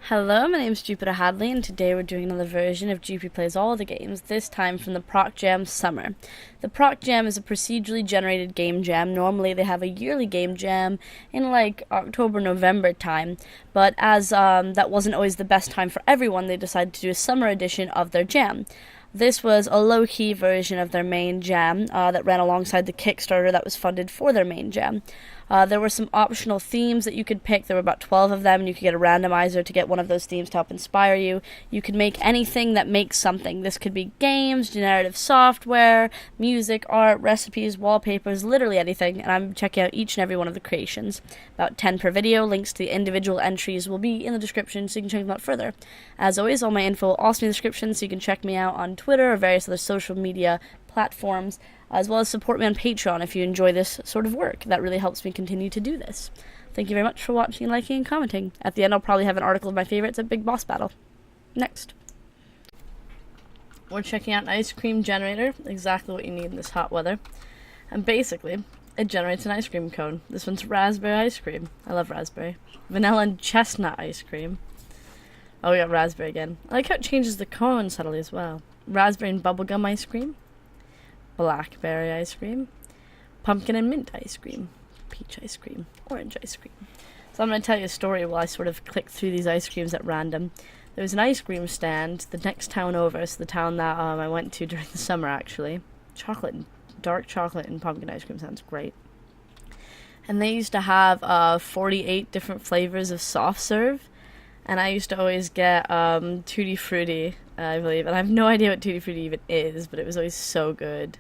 Hello, my name is Jupiter Hadley, and today we're doing another version of Jupi Plays All the Games, this time from the ProcJam Summer. The ProcJam is a procedurally generated game jam. Normally they have a yearly game jam in like October-November time, but as that wasn't always the best time for everyone, they decided to do a summer edition of their jam. This was a low-key version of their main jam that ran alongside the Kickstarter that was funded for their main jam. There were some optional themes that you could pick. There were about 12 of them, and you could get a randomizer to get one of those themes to help inspire you. You could make anything that makes something. This could be games, generative software, music, art, recipes, wallpapers, literally anything, and I'm checking out each and every one of the creations. About 10 per video. Links to the individual entries will be in the description, so you can check them out further. As always, all my info will also be in the description, so you can check me out on Twitter or various other social media platforms, as well as support me on Patreon if you enjoy this sort of work. That really helps me continue to do this. Thank you very much for watching, liking, and commenting. At the end, I'll probably have an article of my favorites at Big Boss Battle. Next. We're checking out an ice cream generator, exactly what you need in this hot weather. And basically, it generates an ice cream cone. This one's raspberry ice cream. I love raspberry. Vanilla and chestnut ice cream. Oh, we got raspberry again. I like how it changes the cone subtly as well. Raspberry and bubblegum ice cream. Blackberry ice cream, pumpkin and mint ice cream, peach ice cream, orange ice cream. So I'm going to tell you a story while I sort of click through these ice creams at random. There was an ice cream stand the next town over, so the town that I went to during the summer actually. Dark chocolate and pumpkin ice cream sounds great. And they used to have 48 different flavors of soft serve, and I used to always get Tutti Frutti, I believe, and I have no idea what Tutti Frutti even is, but it was always so good.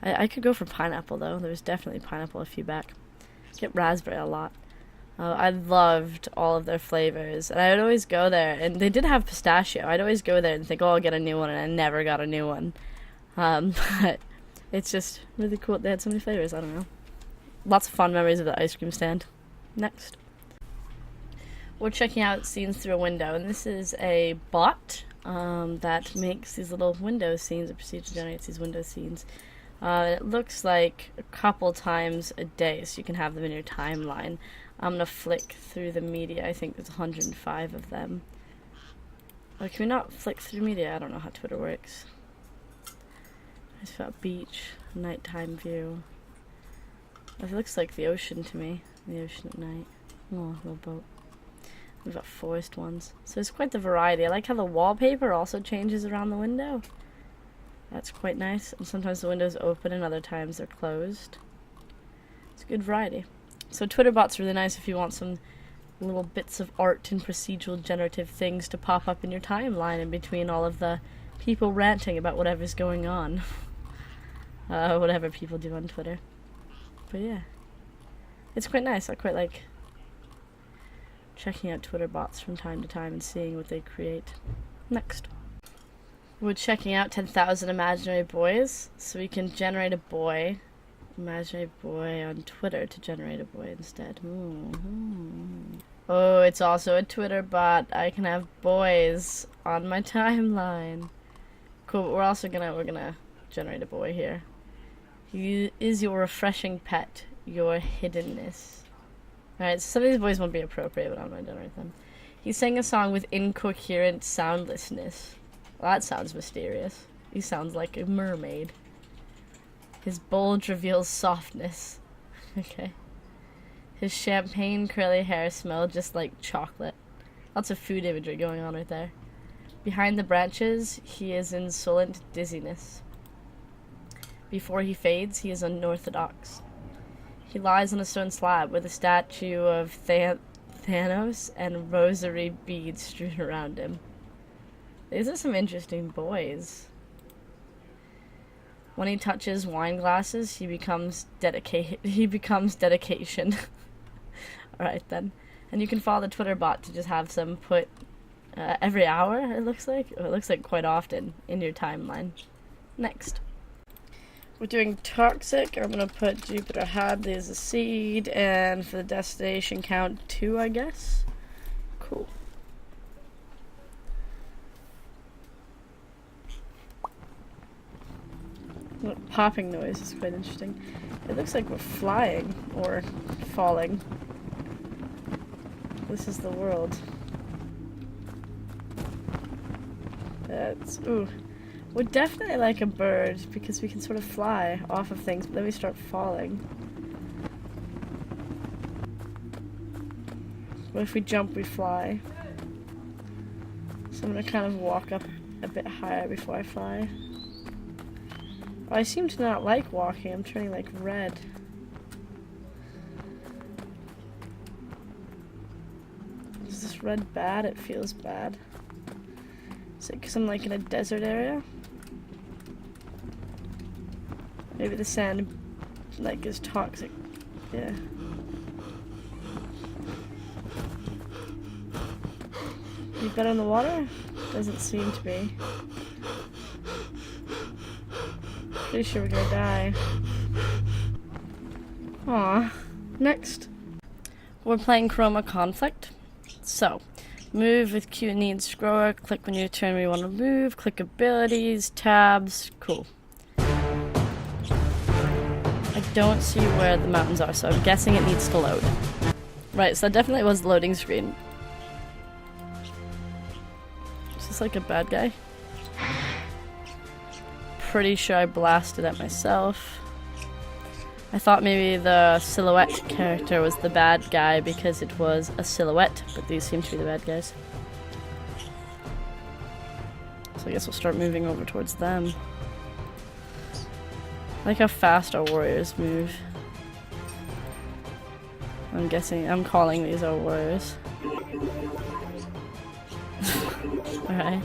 I could go for pineapple, though. There was definitely pineapple a few back. Get raspberry a lot. I loved all of their flavors, and I would always go there, and they did have pistachio. I'd always go there and think, oh, I'll get a new one, and I never got a new one. But it's just really cool. They had so many flavors, I don't know. Lots of fond memories of the ice cream stand. Next. We're checking out scenes through a window, and this is a bot that makes these little window scenes. It procedurally generates these window scenes. It looks like a couple times a day, so you can have them in your timeline. I'm going to flick through the media. I think there's 105 of them. Oh, can we not flick through media? I don't know how Twitter works. It's got beach, nighttime view. It looks like the ocean to me. The ocean at night. Oh, little boat. We've got forest ones. So it's quite the variety. I like how the wallpaper also changes around the window. That's quite nice. And sometimes the window's open and other times they're closed. It's a good variety. So Twitter bots are really nice if you want some little bits of art and procedural generative things to pop up in your timeline in between all of the people ranting about whatever's going on. Whatever people do on Twitter. But yeah. It's quite nice. I quite like checking out Twitter bots from time to time and seeing what they create. Next. We're checking out 10,000 imaginary boys, so we can generate a boy, imaginary boy on Twitter to generate a boy instead. Oh, it's also a Twitter bot. I can have boys on my timeline. Cool, but we're gonna generate a boy here. He is your refreshing pet, your hiddenness. Alright, so some of these boys won't be appropriate, but I'm going to generate them. He sang a song with incoherent soundlessness. Well, that sounds mysterious. He sounds like a mermaid. His bulge reveals softness. Okay. His champagne curly hair smelled just like chocolate. Lots of food imagery going on right there. Behind the branches, he is insolent dizziness. Before he fades, he is unorthodox. He lies on a stone slab with a statue of Thanos and rosary beads strewn around him. These are some interesting boys. When he touches wine glasses, he becomes dedication. Alright then. And you can follow the Twitter bot to just have some put every hour, it looks like. It looks like quite often in your timeline. Next. We're doing toxic. I'm going to put Jupiter Hadley as a seed, and for the destination count 2, I guess. Cool. What popping noise is quite interesting. It looks like we're flying or falling. This is the world. Ooh. We're definitely like a bird because we can sort of fly off of things, but then we start falling. What if we jump, we fly? So I'm gonna kind of walk up a bit higher before I fly. Oh, I seem to not like walking. I'm turning like red. Is this red bad? It feels bad. Is it because I'm like in a desert area? Maybe the sand like is toxic. Yeah. You better in the water? Doesn't seem to be. Pretty sure we're gonna die. Aw. Next. We're playing Chroma Conflict. So, move with Q and E and scroller, click when you turn where you want to move, click abilities, tabs, cool. I don't see where the mountains are, so I'm guessing it needs to load. Right, so that definitely was the loading screen. Is this like a bad guy? Pretty sure I blasted at myself. I thought maybe the silhouette character was the bad guy because it was a silhouette, but these seem to be the bad guys. So I guess we'll start moving over towards them. I like how fast our warriors move. I'm guessing, I'm calling these our warriors. Alright.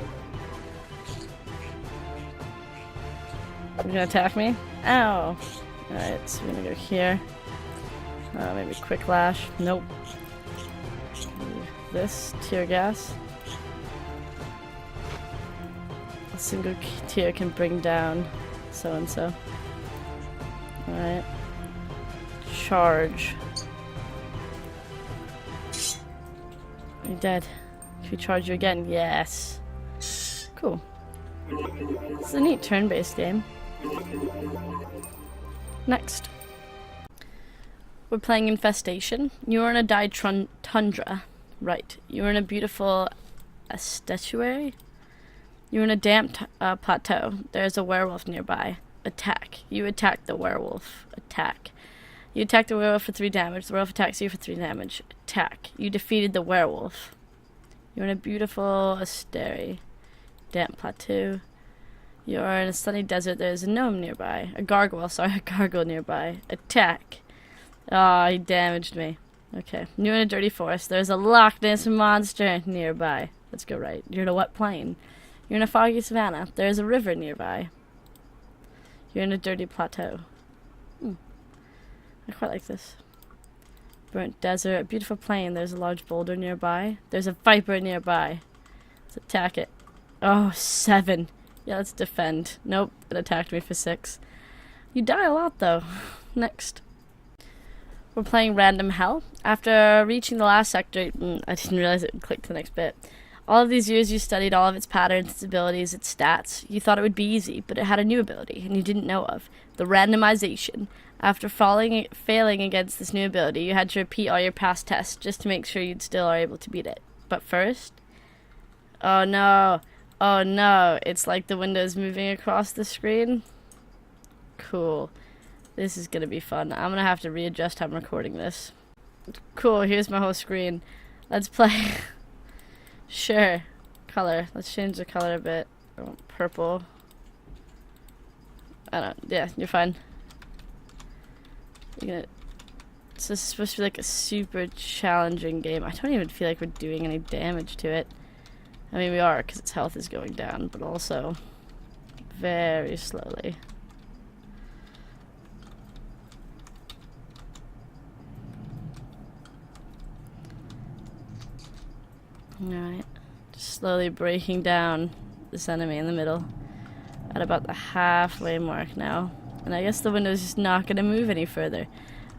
You're gonna attack me? Ow! Alright, so we're gonna go here. Maybe quick lash. Nope. This, tear gas. A single tear can bring down so-and-so. Alright. Charge. You're dead. Should we charge you again? Yes. Cool. This is a neat turn-based game. Next. We're playing Infestation. You're in a dyed tundra. Right. You're in a beautiful estuary. You're in a damp plateau. There's a werewolf nearby. Attack. You attack the werewolf. Attack. You attack the werewolf for 3 damage. The werewolf attacks you for 3 damage. Attack. You defeated the werewolf. You're in a beautiful estuary. Damp plateau. You're in a sunny desert. There's a gnome nearby. A gargoyle nearby. Attack. Ah, he damaged me. Okay. You're in a dirty forest. There's a Loch Ness monster nearby. Let's go right. You're in a wet plain. You're in a foggy savanna. There's a river nearby. You're in a dirty plateau. I quite like this. Burnt desert. A beautiful plain. There's a large boulder nearby. There's a viper nearby. Let's attack it. Oh, 7. Yeah, let's defend. Nope, it attacked me for 6. You die a lot, though. Next. We're playing Random Hell. After reaching the last sector, I didn't realize it would click to the next bit. All of these years you studied all of its patterns, its abilities, its stats. You thought it would be easy, but it had a new ability, and you didn't know of. The randomization. After failing against this new ability, you had to repeat all your past tests just to make sure you'd still are able to beat it. But first... Oh no! Oh no! It's like the window's moving across the screen. Cool. This is gonna be fun. I'm gonna have to readjust how I'm recording this. Cool, here's my whole screen. Let's play. Sure. Color. Let's change the color a bit. I want purple. I don't. Yeah, you're fine. You're gonna. So this is supposed to be like a super challenging game. I don't even feel like we're doing any damage to it. I mean, we are because its health is going down, but also very slowly. Alright, just slowly breaking down this enemy in the middle at about the halfway mark now. And I guess the window's just not going to move any further.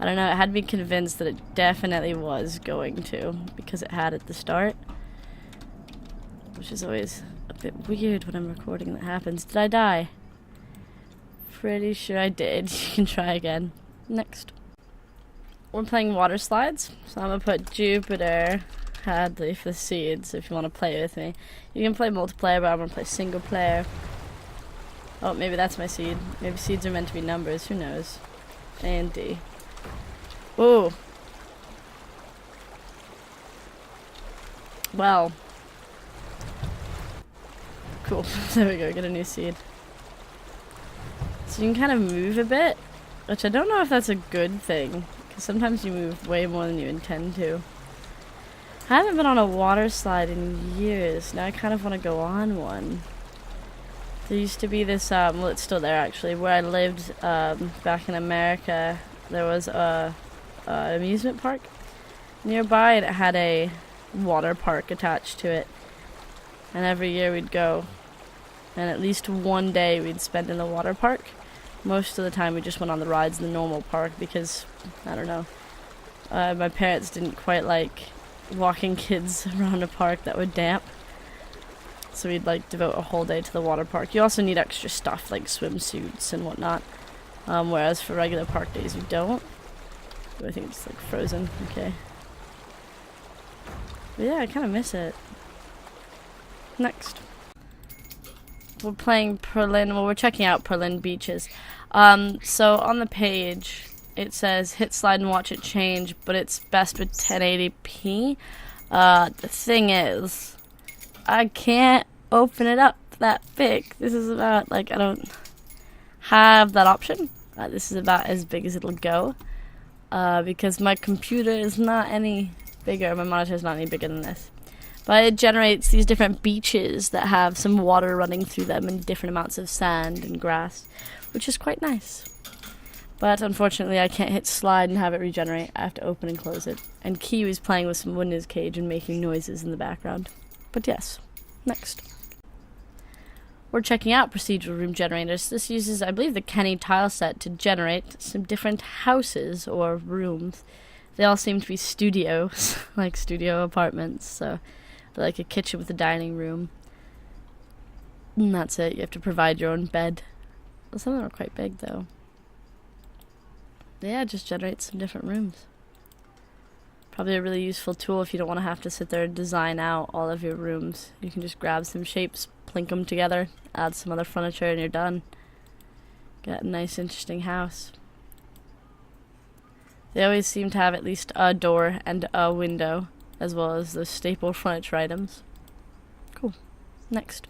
I don't know, it had me convinced that it definitely was going to, because it had at the start. Which is always a bit weird when I'm recording that happens. Did I die? Pretty sure I did. You can try again. Next. We're playing Waterslides. So I'm going to put Jupiter Hadley for the seeds if you want to play with me. You can play multiplayer, but I'm going to play single player. Oh, maybe that's my seed. Maybe seeds are meant to be numbers. Who knows? A and D. Ooh. Well. Cool. There we go. Get a new seed. So you can kind of move a bit, which I don't know if that's a good thing, because sometimes you move way more than you intend to. I haven't been on a water slide in years. Now I kind of want to go on one. There used to be this, well, it's still there actually, where I lived back in America. There was a amusement park nearby, and it had a water park attached to it. And every year we'd go, and at least one day we'd spend in the water park. Most of the time we just went on the rides in the normal park because, I don't know, my parents didn't quite like walking kids around a park that were damp. So we'd like devote a whole day to the water park. You also need extra stuff like swimsuits and whatnot. Whereas for regular park days you don't. Ooh, I think it's like frozen. Okay. But yeah, I kind of miss it. Next. We're playing Perlin, well we're checking out Perlin Beaches. So on the page it says hit slide and watch it change, but it's best with 1080p. The thing is, I can't open it up that big. This is about, like, I don't have that option. This is about as big as it'll go. Because my computer is not any bigger, my monitor is not any bigger than this. But it generates these different beaches that have some water running through them and different amounts of sand and grass, which is quite nice. But unfortunately I can't hit slide and have it regenerate. I have to open and close it. And Kiwi's playing with some wood in his cage and making noises in the background. But yes, next. We're checking out procedural room generators. This uses, I believe, the Kenny tile set to generate some different houses or rooms. They all seem to be studios, like studio apartments, so like a kitchen with a dining room. And that's it. You have to provide your own bed. Well, some of them are quite big, though. Yeah, just generate some different rooms. Probably a really useful tool if you don't want to have to sit there and design out all of your rooms. You can just grab some shapes, plink them together, add some other furniture, and you're done. Get a nice, interesting house. They always seem to have at least a door and a window, as well as the staple furniture items. Cool. Next.